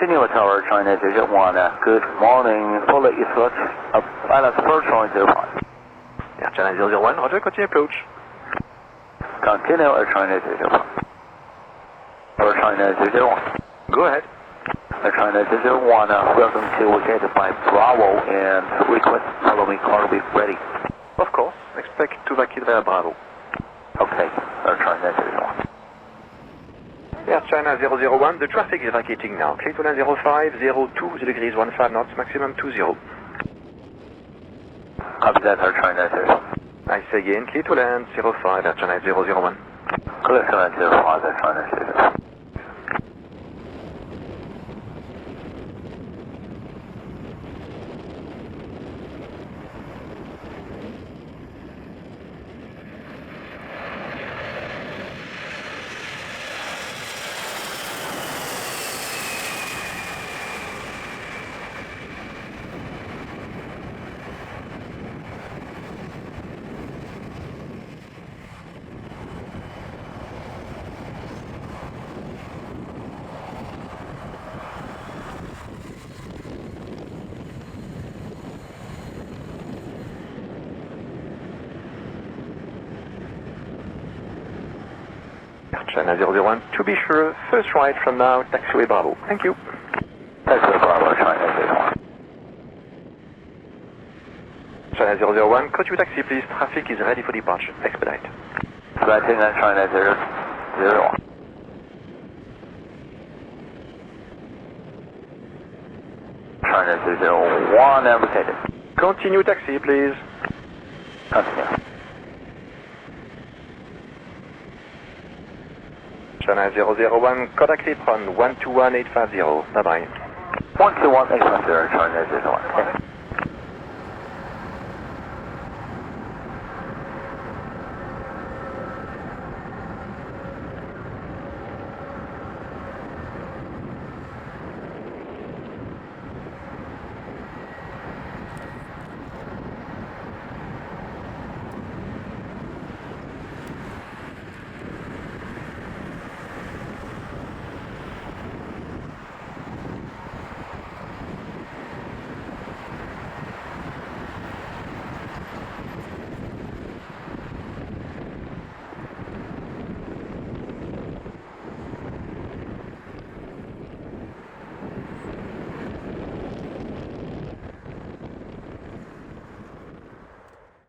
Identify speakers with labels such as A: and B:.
A: Geneva Tower, China 001. Good morning, FullHD, pilot approach 105.
B: Air China 001, Roger, continue approach.
A: Continue Air China 001. Air China 001.
B: Go ahead.
A: Air China 001, welcome to Wicket by Bravo and request follow me, car will be ready.
B: Of course, expect to vacate via Bravo.
A: Okay, Air China 001.
B: Air China 001, the traffic is vacating now. Kloten 0502, the degree is 15 knots, maximum 20.
A: Copy that, Air China 001.
B: I say again, Kloten 05, Air China 001.
A: Kloten 05, Air China 001.
B: China 001, to be sure, first right from now, taxiway Bravo. Thank you.
A: Taxiway Bravo, China 001.
B: China 001, could you taxi please? Traffic is ready for departure. Expedite.
A: Expediting at China 001. China 001, advocated.
B: Continue taxi please.
A: Continue.
B: China 001, contact apron 121850. Bye bye.
A: 121850, China 001.